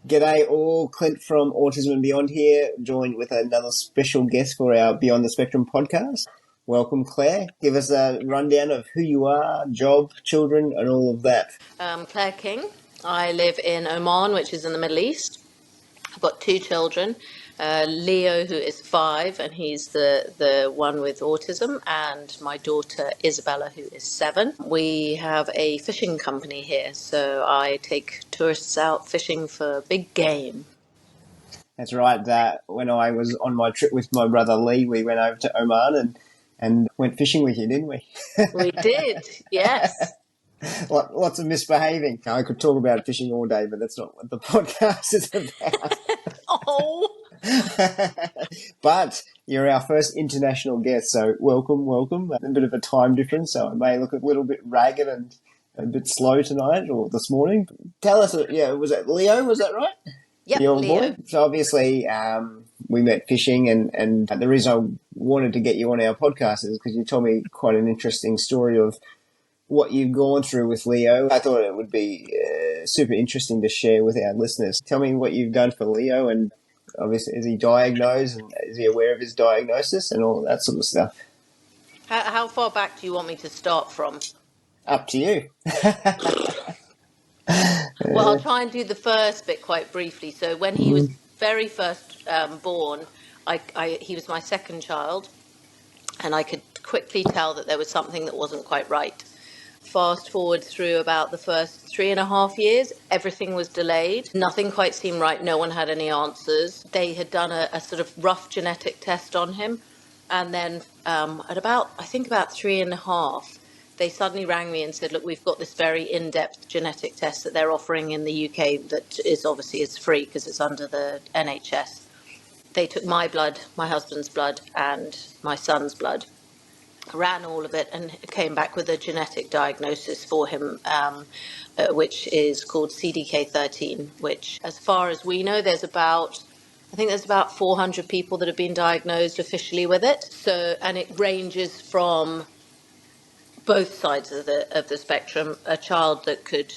G'day all, Clint from Autism and Beyond here, joined with another special guest for our Beyond the Spectrum podcast. Welcome, Claire. Give us a rundown of who you are, job, children, and all of that. Claire King. I live in Oman, which is in the Middle East. I've got two children, Leo, who is 5, and he's the one with autism, and my daughter Isabella, who is 7. We have a fishing company here, so I take tourists out fishing for big game. That's right. When I was on my trip with my brother Lee, we went over to Oman and went fishing with you, didn't we? We did, yes. Lots of misbehaving. I could talk about fishing all day, but that's not what the podcast is about. Oh. But you're our first international guest, so welcome. A bit of a time difference, so I may look a little bit ragged and a bit slow tonight or this morning. Tell us, was it Leo? Was that right? Yeah, Leo. Boy? So obviously we met fishing, and the reason I wanted to get you on our podcast is because you told me quite an interesting story of what you've gone through with Leo. I thought it would be super interesting to share with our listeners. Tell me what you've done for Leo, and obviously is he diagnosed and is he aware of his diagnosis and all that sort of stuff? How far back do you want me to start from? Up to you. Well, I'll try and do the first bit quite briefly. So when he was very first born, he was my second child, and I could quickly tell that there was something that wasn't quite right. Fast forward through about the first 3.5 years, everything was delayed. Nothing quite seemed right. No one had any answers. They had done a sort of rough genetic test on him. And then at about 3.5, they suddenly rang me and said, look, we've got this very in-depth genetic test that they're offering in the UK that is obviously it's free because it's under the NHS. They took my blood, my husband's blood, and my son's blood, ran all of it, and came back with a genetic diagnosis for him, which is called CDK13, which, as far as we know, there's about 400 people that have been diagnosed officially with it. So, and it ranges from both sides of the spectrum, a child that could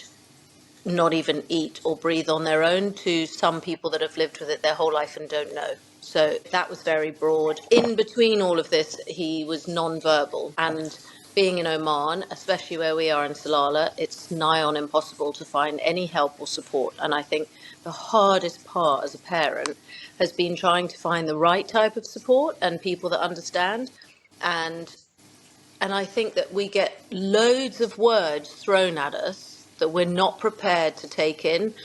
not even eat or breathe on their own, to some people that have lived with it their whole life and don't know. So that was very broad. In between all of this, he was non-verbal. And being in Oman, especially where we are in Salalah, it's nigh on impossible to find any help or support. And I think the hardest part as a parent has been trying to find the right type of support and people that understand. And I think that we get loads of words thrown at us that we're not prepared to take in.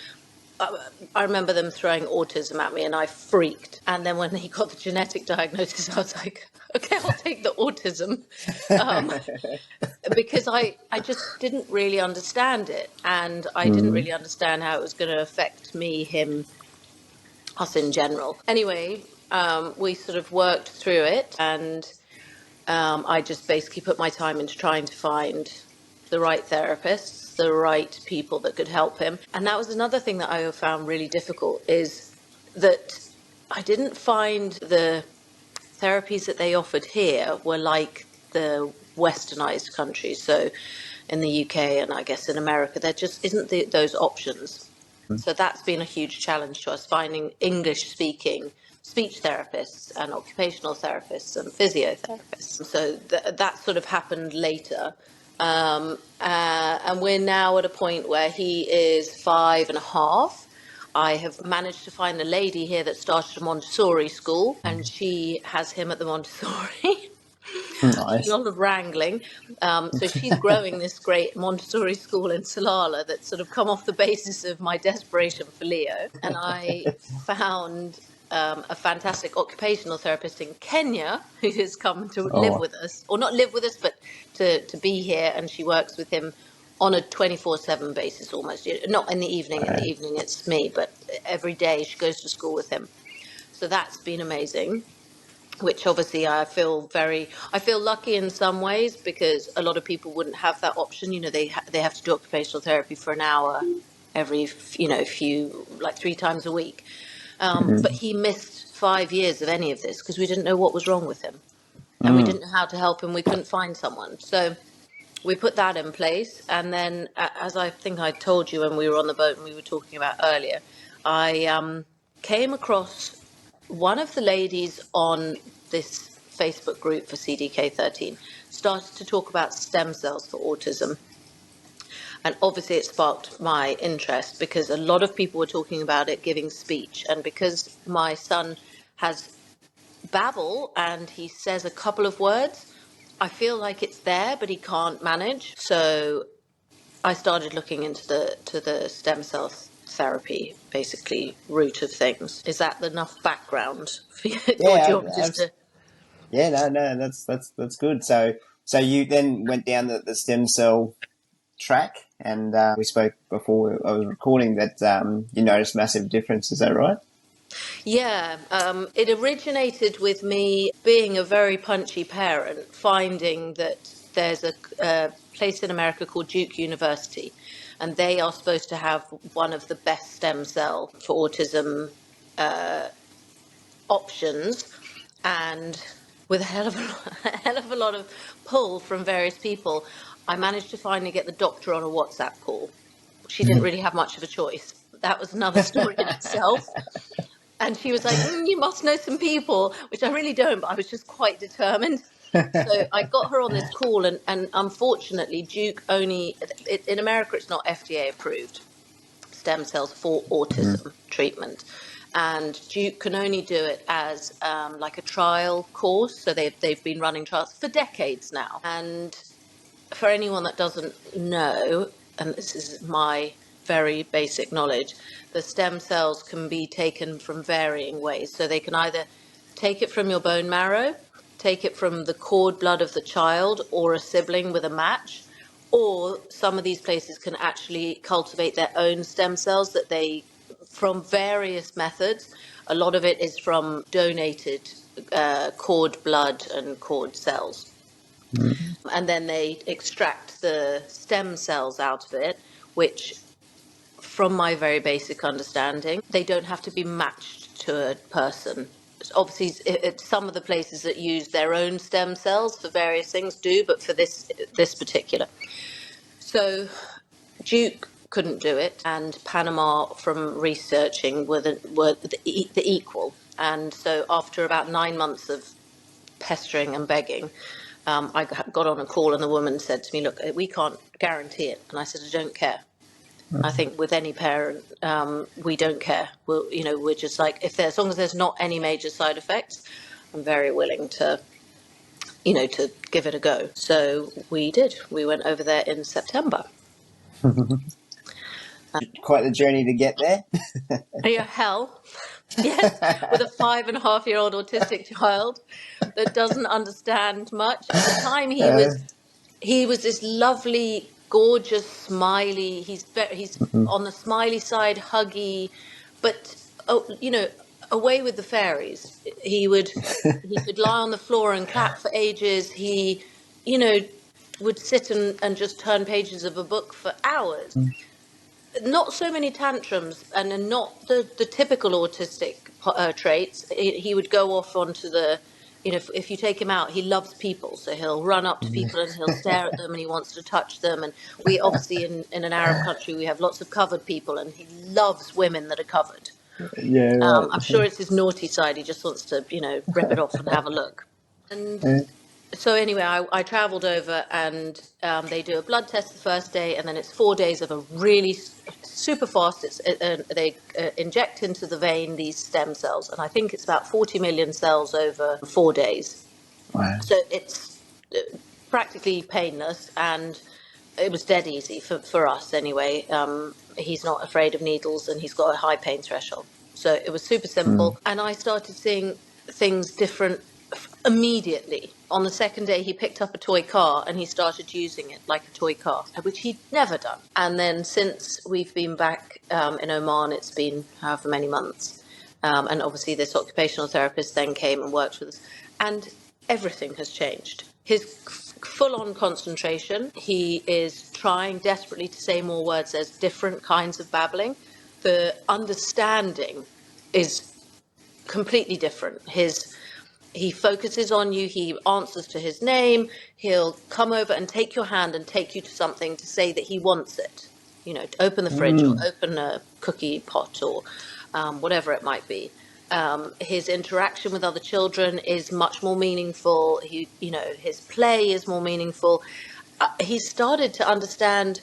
I remember them throwing autism at me and I freaked. And then when he got the genetic diagnosis, I was like, okay, I'll take the autism. Because I just didn't really understand it. And I didn't really understand how it was going to affect me, him, us in general. Anyway, we sort of worked through it, and I just basically put my time into trying to find the right therapists, the right people that could help him. And that was another thing that I found really difficult, is that I didn't find the therapies that they offered here were like the westernized countries. So in the UK and I guess in America, there just isn't those options. So that's been a huge challenge to us, finding English-speaking speech therapists and occupational therapists and physiotherapists. So that sort of happened later. And we're now at a point where he is 5.5. I have managed to find a lady here that started a Montessori school, and she has him at the Montessori. Nice. A lot of wrangling. So she's growing this great Montessori school in Salalah that's sort of come off the basis of my desperation for Leo. And I found a fantastic occupational therapist in Kenya who has come to live with us, or not live with us, but to be here. And she works with him on a 24/7 basis almost. Not in the evening. In the evening it's me, but every day she goes to school with him. So that's been amazing, which obviously I feel lucky in some ways, because a lot of people wouldn't have that option. They have to do occupational therapy for an hour every, like 3 times a week. But he missed 5 years of any of this because we didn't know what was wrong with him, and we didn't know how to help him. We couldn't find someone. So we put that in place. And then, as I think I told you when we were on the boat and we were talking about earlier, I came across one of the ladies on this Facebook group for CDK13 started to talk about stem cells for autism. And obviously it sparked my interest because a lot of people were talking about it giving speech. And because my son has babble and he says a couple of words, I feel like it's there, but he can't manage. So I started looking into the stem cell therapy, basically, root of things. Is that enough background for you? Or do you want me just to... Yeah, no, that's good. So you then went down the stem cell track, and we spoke before I was recording that you noticed massive difference. Is that right? Yeah, it originated with me being a very punchy parent, finding that there's a place in America called Duke University, and they are supposed to have one of the best stem cell for autism options, and with a hell of a lot of pull from various people, I managed to finally get the doctor on a WhatsApp call. She didn't really have much of a choice. That was another story in itself. And she was like, you must know some people, which I really don't, but I was just quite determined. So I got her on this call, and unfortunately, Duke only, in America, it's not FDA approved, stem cells for autism treatment. And Duke can only do it as like a trial course. So they've been running trials for decades now. And for anyone that doesn't know, and this is my very basic knowledge, the stem cells can be taken from varying ways. So they can either take it from your bone marrow, take it from the cord blood of the child or a sibling with a match, or some of these places can actually cultivate their own stem cells that they, from various methods. A lot of it is from donated cord blood and cord cells. And then they extract the stem cells out of it, which, from my very basic understanding, they don't have to be matched to a person. Obviously, some of the places that use their own stem cells for various things do, but for this particular. So Duke couldn't do it, and Panama, from researching, were the equal. And so after about 9 months of pestering and begging, I got on a call, and the woman said to me, look, we can't guarantee it. And I said, I don't care. I think with any parent, we don't care. We're just like, as long as there's not any major side effects, I'm very willing to give it a go. So we did. We went over there in September. Quite the journey to get there. Yeah, hell. Yes, with a 5.5-year-old autistic child that doesn't understand much. At the time, he was this lovely, gorgeous, smiley. He's on the smiley side, huggy, but away with the fairies. He could lie on the floor and clap for ages. He, would sit and just turn pages of a book for hours. Not so many tantrums, and not the typical autistic traits. He would go off onto the, if you take him out, he loves people. So he'll run up to people and he'll stare at them and he wants to touch them. And we obviously, in an Arab country, we have lots of covered people, and he loves women that are covered. Yeah, right. I'm sure it's his naughty side. He just wants to, rip it off and have a look. And so anyway, I travelled over, and they do a blood test the first day, and then it's 4 days of a really super fast. They inject into the vein these stem cells, and I think it's about 40 million cells over 4 days. Wow. So it's practically painless, and it was dead easy for us anyway. He's not afraid of needles, and he's got a high pain threshold. So it was super simple, and I started seeing things different immediately. On the second day, he picked up a toy car and he started using it like a toy car, which he'd never done. And then since we've been back in Oman, it's been however many months. And obviously this occupational therapist then came and worked with us. And everything has changed. His full-on concentration, he is trying desperately to say more words. There's different kinds of babbling. The understanding is completely different. He focuses on you. He answers to his name. He'll come over and take your hand and take you to something to say that he wants it. To open the fridge or open a cookie pot or whatever it might be. His interaction with other children is much more meaningful. His play is more meaningful. He started to understand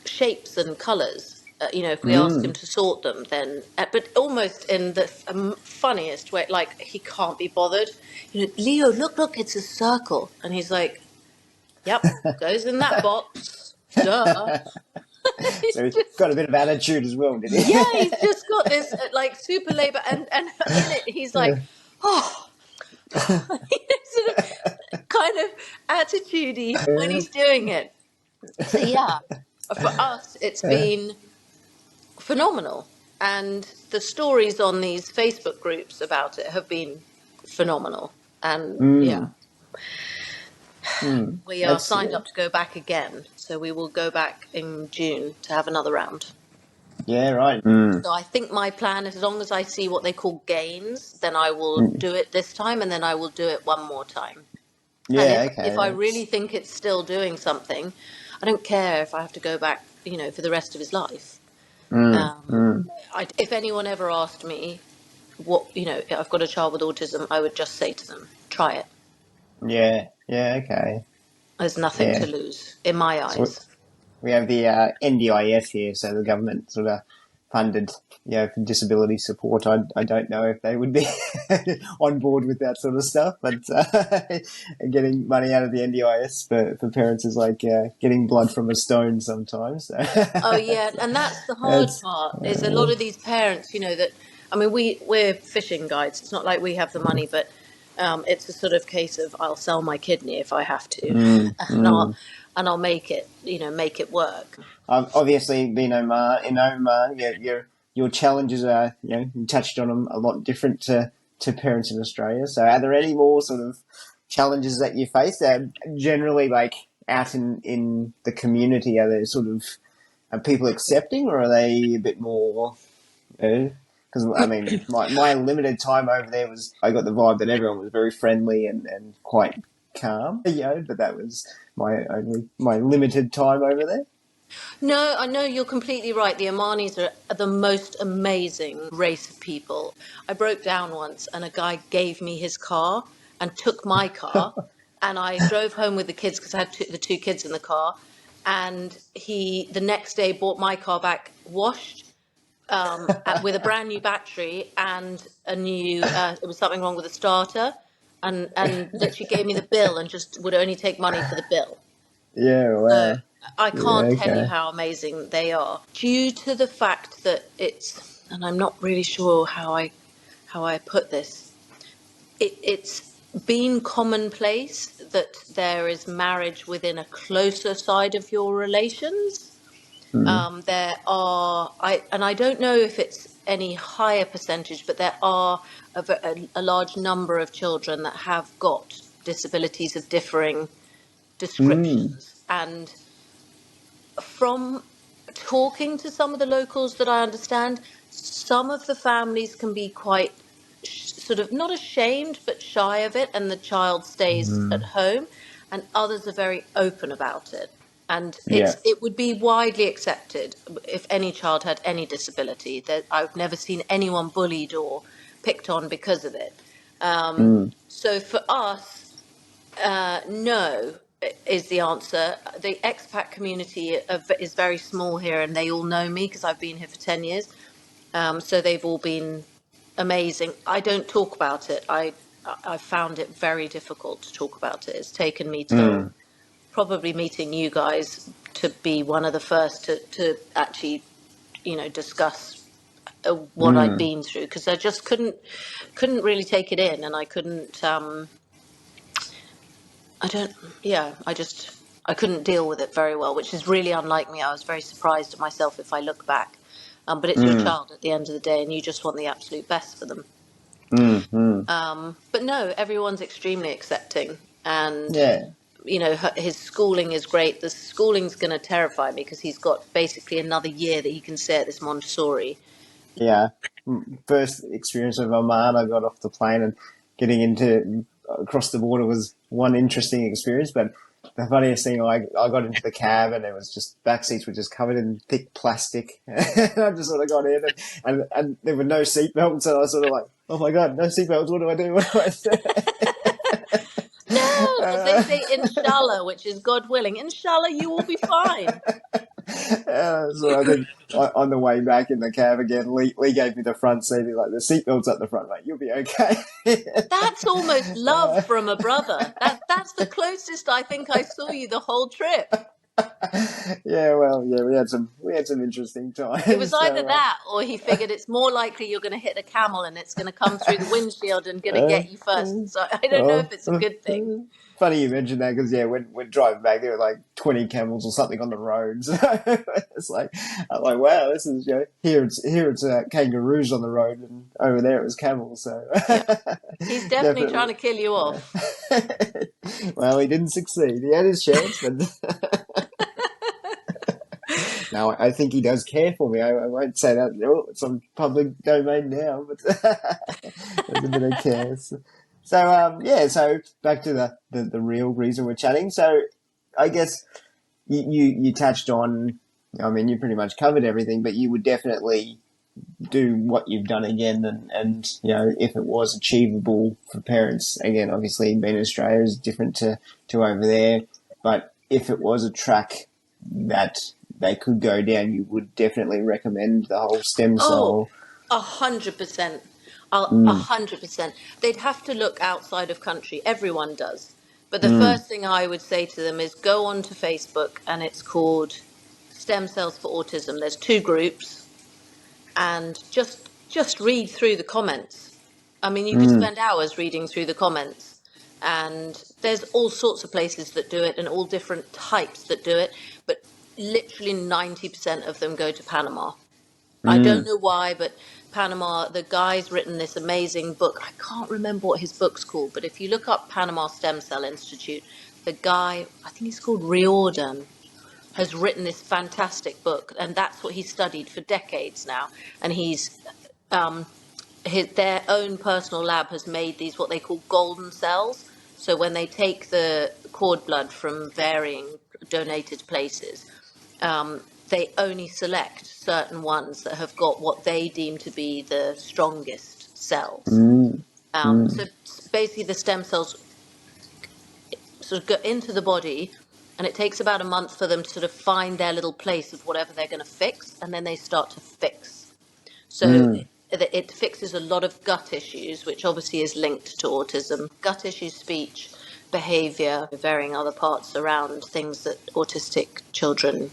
shapes and colours. If we ask him to sort them, then, but almost in the funniest way, like he can't be bothered. Leo, look, it's a circle, and he's like, "Yep, goes in that box." Duh. So He's he's just, got a bit of attitude as well, did he? yeah, he's just got this like super labor, and in it, he's like, "Oh." Sort of kind of attitudey when he's doing it. So yeah, for us, it's been phenomenal. And the stories on these Facebook groups about it have been phenomenal. And yeah, we are That's signed up to go back again. So we will go back in June to have another round. yeah, right. So I think my plan is, as long as I see what they call gains, then I will do it this time, and then I will do it one more time. And Yeah, okay. if I really think it's still doing something, I don't care if I have to go back, for the rest of his life. If anyone ever asked me I've got a child with autism, I would just say to them, try it. Yeah, okay. There's nothing to lose, in my So eyes. we have the NDIS here, so the government sort of funded, for disability support. I don't know if they would be on board with that sort of stuff, but getting money out of the NDIS for parents is like getting blood from a stone sometimes. So. Oh yeah, and that's the hard part. Is a lot of these parents, that, I mean, we're fishing guides. It's not like we have the money, but it's a sort of case of, I'll sell my kidney if I have to, and I'll make it work. Obviously, being in Oman, your challenges are, you touched on them, a lot different to parents in Australia. So, are there any more sort of challenges that you face? Generally, like out in the community, are people accepting, or are they a bit more? Because I mean, my limited time over there I got the vibe that everyone was very friendly and quite calm. But that was my limited time over there. No, I know you're completely right. The Omanis are the most amazing race of people. I broke down once, and a guy gave me his car and took my car, and I drove home with the kids because I had the two kids in the car. And he, the next day, bought my car back, washed, with a brand new battery and a new. It was something wrong with the starter, and literally gave me the bill and just would only take money for the bill. Yeah, wow. So I can't tell you okay. how amazing they are, due to the fact that it's, and I'm not really sure how I put this. It's been commonplace that there is marriage within a closer side of your relations. I don't know if it's any higher percentage, but there are a large number of children that have got disabilities of differing descriptions. And from talking to some of the locals that I understand, some of the families can be quite sort of not ashamed but shy of it, and the child stays at home, and others are very open about it. And it would be widely accepted if any child had any disability. That I've never seen anyone bullied or picked on because of it. So for us, no is the answer. The expat community is very small here, and they all know me because I've been here for 10 years. So they've all been amazing. I don't talk about it. I found it very difficult to talk about it. It's taken me till probably meeting you guys to be one of the first to actually, discuss what I'd been through, because I just couldn't really take it in, and I couldn't. I couldn't deal with it very well, which is really unlike me. I was very surprised at myself if I look back. But it's your child at the end of the day, and you just want the absolute best for them. But no, everyone's extremely accepting, and his schooling is great. The schooling's going to terrify me because he's got basically another year that he can stay at this Montessori. Yeah, first experience of Oman, I got off the plane and getting across the border was one interesting experience, but the funniest thing, I got into the cab and it was just back seats were just covered in thick plastic. And I just sort of got in and there were no seatbelts, and I was sort of like, oh my god, no seatbelts. What do I do? What do I do? No, as they say, inshallah, which is God willing. Inshallah, you will be fine. So I think on the way back in the cab again, Lee gave me the front seat. He's like, the seatbelt's at the front, mate. You'll be okay. That's almost love from a brother. That's the closest I think I saw you the whole trip. Yeah, well, yeah, we had some interesting times. It was either that, or he figured it's more likely you're going to hit a camel and it's going to come through the windshield and going to get you first. So I don't know if it's a good thing. Funny you mentioned that, because when driving back, there were like 20 camels or something on the road. So it's like, I'm like, wow, this is, here it's kangaroos on the road, and over there it was camels. So he's definitely trying to kill you off. Well, he didn't succeed. He had his chance, but no, I think he does care for me. I won't say that. Oh, it's on public domain now, but there's a bit of care. So so back to the real reason we're chatting. So I guess you touched on, I mean, you pretty much covered everything, but you would definitely do what you've done again, and if it was achievable for parents, again, obviously being in Australia is different to over there, but if it was a track that they could go down, you would definitely recommend the whole stem cell. 100%. 100%. They'd have to look outside of country. Everyone does. But the first thing I would say to them is go onto Facebook, and it's called Stem Cells for Autism. There's 2 groups, and just read through the comments. I mean, you could spend hours reading through the comments, and there's all sorts of places that do it and all different types that do it, but literally 90% of them go to Panama. I don't know why, but Panama, the guy's written this amazing book. I can't remember what his book's called, but if you look up Panama Stem Cell Institute, the guy, I think he's called Riordan, has written this fantastic book, and that's what he studied for decades now. And their own personal lab has made these, what they call golden cells. So when they take the cord blood from varying donated places, they only select certain ones that have got what they deem to be the strongest cells. So basically the stem cells sort of go into the body, and it takes about a month for them to sort of find their little place of whatever they're going to fix, and then they start to fix. So it fixes a lot of gut issues, which obviously is linked to autism. Gut issues, speech, behavior, varying other parts around things that autistic children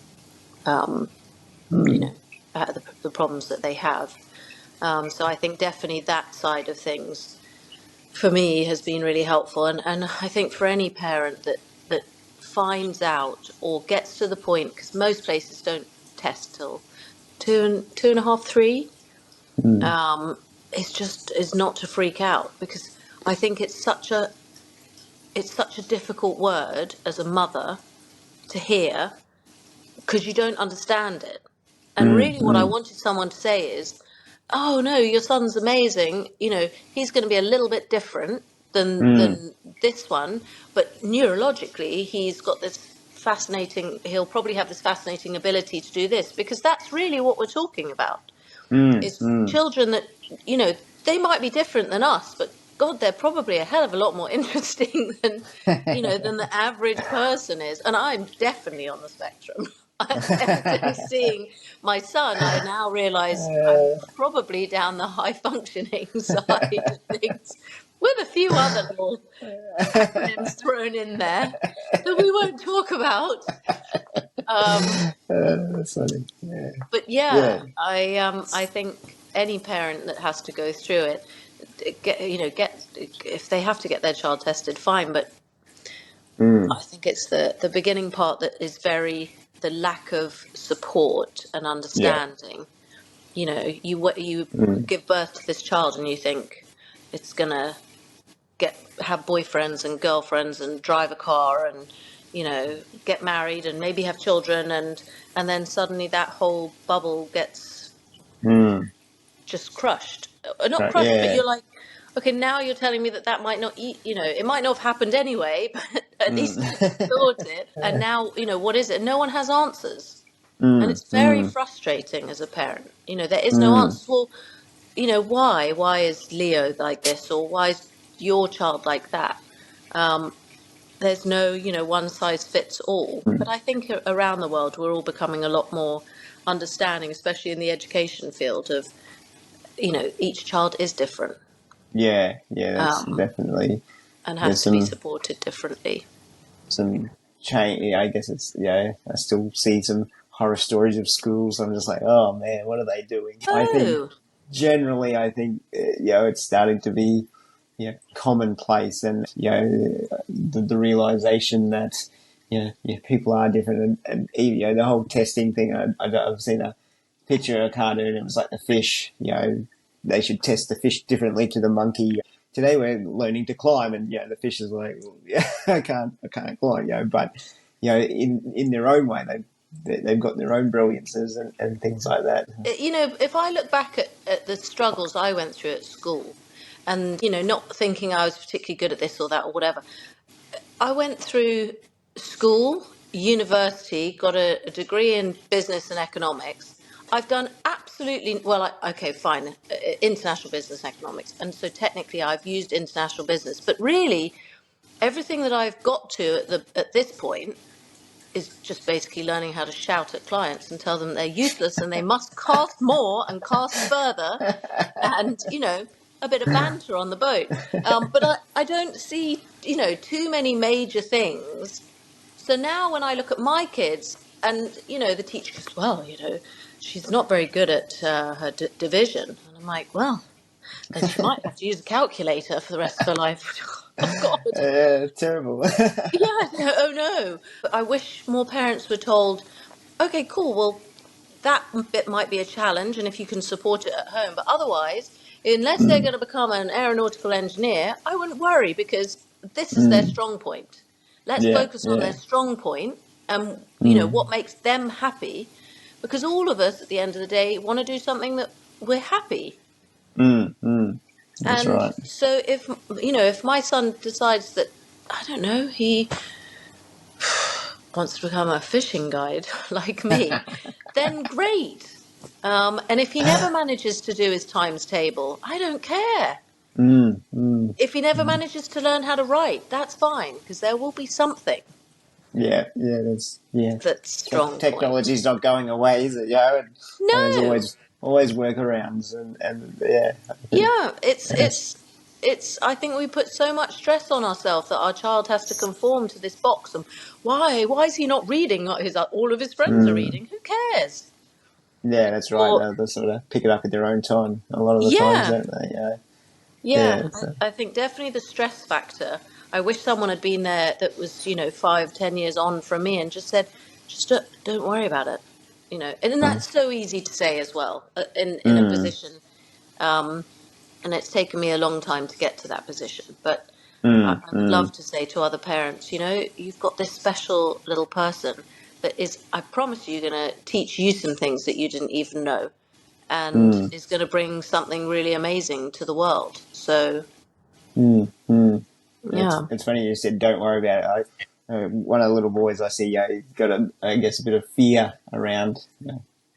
the problems that they have. So I think definitely that side of things for me has been really helpful. And I think for any parent that finds out or gets to the point, because most places don't test till 2.5, 3, is not to freak out, because I think it's such a difficult word as a mother to hear, because you don't understand it. And really what I wanted someone to say is, oh no, your son's amazing, he's going to be a little bit different than this one, but neurologically he's got this he'll probably have this fascinating ability to do this, because that's really what we're talking about. Is children that, they might be different than us, but God, they're probably a hell of a lot more interesting than the average person is. And I'm definitely on the spectrum. I'm definitely seeing my son. I now realise I'm probably down the high functioning side of things, with a few other little acronyms thrown in there that we won't talk about. That's funny. Yeah. But I think any parent that has to go through it, if they have to get their child tested, fine. But I think it's the beginning part that is the lack of support and understanding. You give birth to this child and you think it's gonna have boyfriends and girlfriends and drive a car and get married and maybe have children, and then suddenly that whole bubble gets just crushed. Not crushed, but you're like, okay, now you're telling me that might not it might not have happened anyway, but at least you thought it. And now, what is it? No one has answers. And it's very frustrating as a parent. There is no answers. Well, why? Why is Leo like this? Or why is your child like that? There's no, one size fits all. But I think around the world, we're all becoming a lot more understanding, especially in the education field of, each child is different. Yeah, that's definitely. And has to be supported differently. Some change. Yeah, I guess it's. Yeah, I still see some horror stories of schools. I'm just like, oh man, what are they doing? Oh. I think generally, it's starting to be commonplace, and the realization that people are different, and the whole testing thing. I've seen a picture of a cartoon. It was like the fish. They should test the fish differently to the monkey. Today we're learning to climb, and the fish is like, I can't climb. But in their own way, they've got their own brilliances and things like that. If I look back at the struggles I went through at school, and not thinking I was particularly good at this or that or whatever, I went through school, university, got a degree in business and economics. I've done absolutely fine, international business and economics, and so technically I've used international business, but really everything that I've got to at this point is just basically learning how to shout at clients and tell them they're useless and they must cast more and cast further, and a bit of banter on the boat. But I don't see too many major things. So now when I look at my kids, and the teacher goes, well, she's not very good at her division, and I'm like, well, then she might have to use a calculator for the rest of her life. Oh God. Terrible. Yeah. Oh no. I wish more parents were told, okay, cool, well, that bit might be a challenge, and if you can support it at home, but otherwise, unless they're going to become an aeronautical engineer, I wouldn't worry, because this is their strong point. Let's focus on their strong point and what makes them happy, because all of us at the end of the day want to do something that we're happy. That's right. So if my son decides that, I don't know, he wants to become a fishing guide like me, then great. And if he never manages to do his times table, I don't care. If he never manages to learn how to write, that's fine, because there will be something. That's strong. Technology's not going away, is it? No. And there's always workarounds, and it's. I think we put so much stress on ourselves that our child has to conform to this box. And why is he not reading? All of his friends are reading. Who cares? Yeah, that's right. They sort of pick it up at their own time a lot of the times, don't they? I think definitely the stress factor. I wish someone had been there that was 5-10 years on from me and just said, just don't worry about it. And that's so easy to say as well in a position. And it's taken me a long time to get to that position. But I would love to say to other parents, you've got this special little person that is, I promise you, going to teach you some things that you didn't even know, and is going to bring something really amazing to the world. So, It's funny you said don't worry about it. One of the little boys I see, got I guess a bit of fear around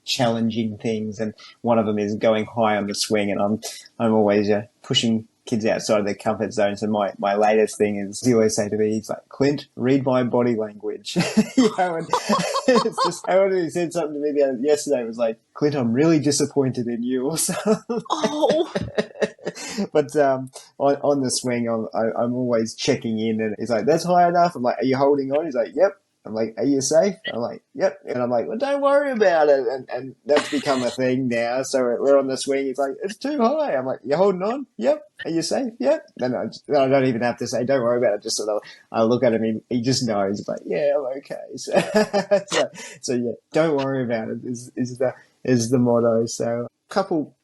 challenging things, and one of them is going high on the swing, and I'm always pushing kids outside of their comfort zone. So my latest thing is, he always say to me, he's like, Clint, read my body language. And it's just, he said something to me yesterday. It was like, Clint, I'm really disappointed in you, or something. Oh. But on the swing, I'm always checking in, and he's like, that's high enough. I'm like, are you holding on? He's like, yep. I'm like, are you safe? I'm like, yep. And I'm like, well, don't worry about it. And that's become a thing now. So we're on the swing. He's like, it's too high. I'm like, you holding on? Yep. Are you safe? Yep. Then I don't even have to say, don't worry about it. Just sort of, I look at him. He just knows. He's like, yeah, I'm okay. So yeah, don't worry about it is the motto. So a couple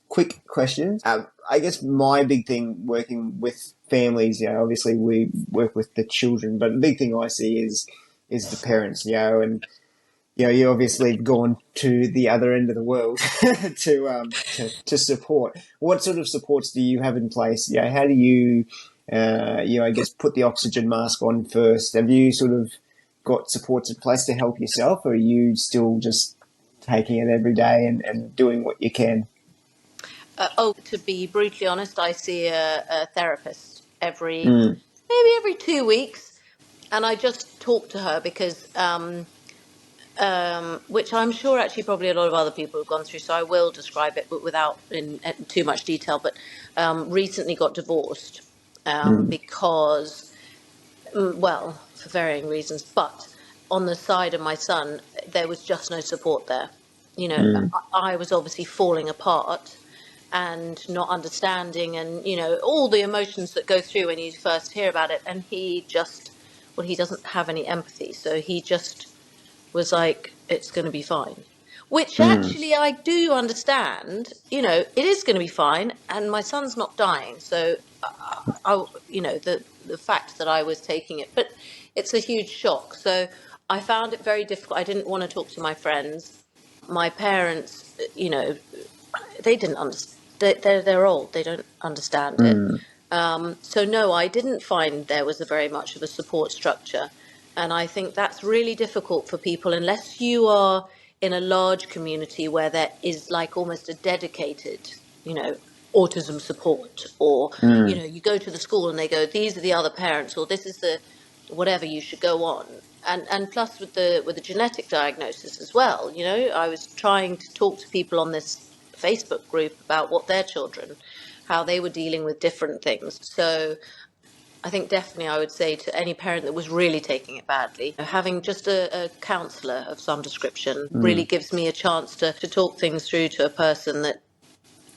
quick questions. I guess my big thing working with families, obviously we work with the children, but the big thing I see is the parents, and You obviously gone to the other end of the world to support. What sort of supports do you have in place? How do you I guess put the oxygen mask on first? Have you sort of got supports in place to help yourself, or are you still just taking it every day and doing what you can? To be brutally honest, I see a therapist Mm, maybe every 2 weeks, and I just talk to her because, which I'm sure actually probably a lot of other people have gone through. So I will describe it, but without in too much detail. But recently got divorced mm, because, well, for varying reasons, but on the side of my son, there was just no support there. mm, I was obviously falling apart and not understanding, and all the emotions that go through when you first hear about it. And he just, well, he doesn't have any empathy, so he just was like, it's going to be fine, which mm, actually I do understand. It is going to be fine, and my son's not dying. So the fact that I was taking it, but it's a huge shock. So I found it very difficult. I didn't want to talk to my friends. My parents, they didn't understand. They're old. They don't understand it. mm, So no, I didn't find there was a very much of a support structure, and I think that's really difficult for people unless you are in a large community where there is like almost a dedicated, you know, autism support, or mm, you go to the school and they go, these are the other parents, or this is the whatever you should go on. And plus with the genetic diagnosis as well, I was trying to talk to people on this Facebook group about what their children, how they were dealing with different things. So I think definitely I would say to any parent that was really taking it badly, having just a counsellor of some description really mm. gives me a chance to talk things through to a person that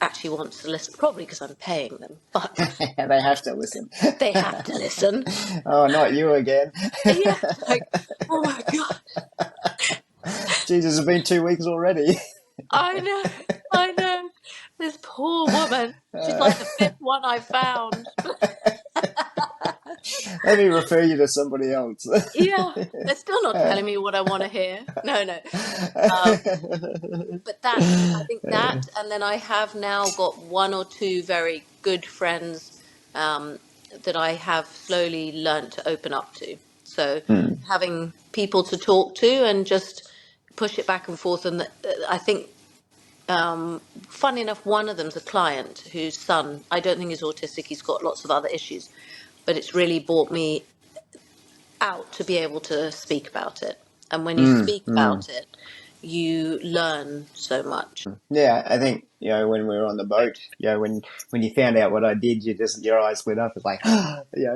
actually wants to listen, probably because I'm paying them, but They have to listen. they have to listen. Oh, not you again. Yeah, it's like, oh my God, Jesus, it's been 2 weeks already. I know, I know. This poor woman, she's Uh, like the fifth one I found. Let me refer you to somebody else. Yeah, they're still not telling me what I want to hear. No, no. But I think that, and then I have now got one or two very good friends um, that I have slowly learnt to open up to. So Mm, having people to talk to and just push it back and forth. And I think, funny enough, one of them's a client whose son, I don't think is autistic. He's got lots of other issues, but it's really brought me out to be able to speak about it. And when you mm, speak mm. about it, you learn so much. Yeah, I think when we were on the boat, when you found out what I did, your eyes lit up. It's like,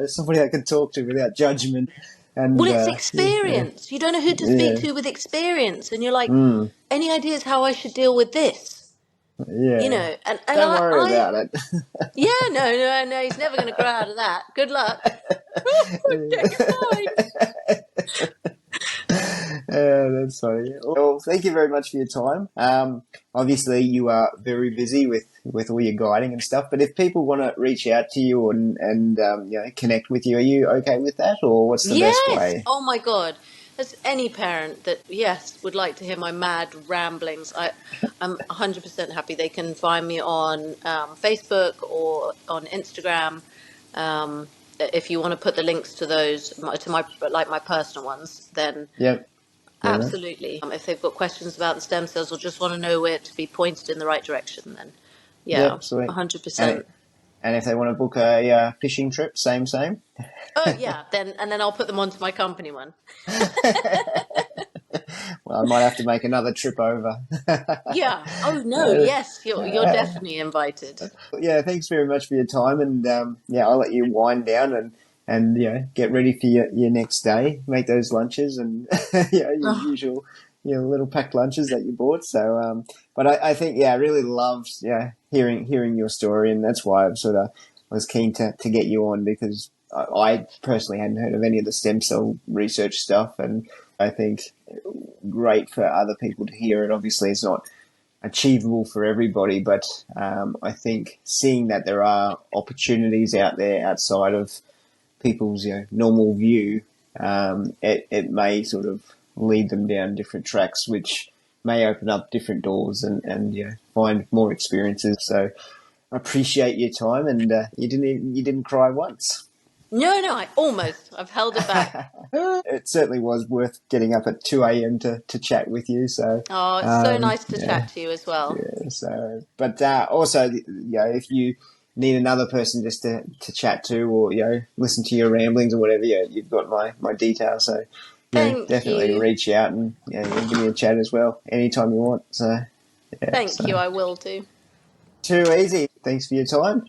somebody I can talk to without judgment, and Well, it's yeah, experience. You don't know who to speak yeah, to with experience, and you're like, mm, any ideas how I should deal with this? yeah. And Don't worry about it. yeah, no, no, no, he's never going to grow out of that. Good luck. Check your mind. Yeah, that's funny. Well, thank you very much for your time. Obviously, you are very busy with all your guiding and stuff. But if people want to reach out to you and connect with you, are you okay with that, or what's the best Yes. way? Oh my God. As any parent that, yes, would like to hear my mad ramblings, I'm 100% happy. They can find me on Facebook or on Instagram. Um, if you want to put the links to those, to my like my personal ones, then Yep. Yeah. absolutely. If they've got questions about the stem cells or just want to know where to be pointed in the right direction, then yeah, Yep. Sweet. And 100%. and if they want to book a fishing trip, same. Oh yeah, then I'll put them onto my company one. Well, I might have to make another trip over. Yeah. Oh no. Uh, Yes, you're uh, definitely invited. yeah, thanks very much for your time, and I'll let you wind down and get ready for your next day. Make those lunches and your Oh, usual little packed lunches that you bought. So, but I think I really loved hearing your story, and that's why I sort of was keen to get you on, because I personally hadn't heard of any of the stem cell research stuff, and I think great for other people to hear it. Obviously, it's not achievable for everybody, but I think seeing that there are opportunities out there outside of people's normal view, it may sort of lead them down different tracks, which may open up different doors and find more experiences. So I appreciate your time, and you didn't cry once. No, I've held it back. It certainly was worth getting up at 2 a.m. to chat with you. So, Oh, it's so nice to chat to you as well. yeah. So, but also, if you need another person just to chat to, or listen to your ramblings or whatever, you've got my details. So, Thank definitely you. reach out and give me a chat as well anytime you want. So, Thank you, I will do. too easy. Thanks for your time.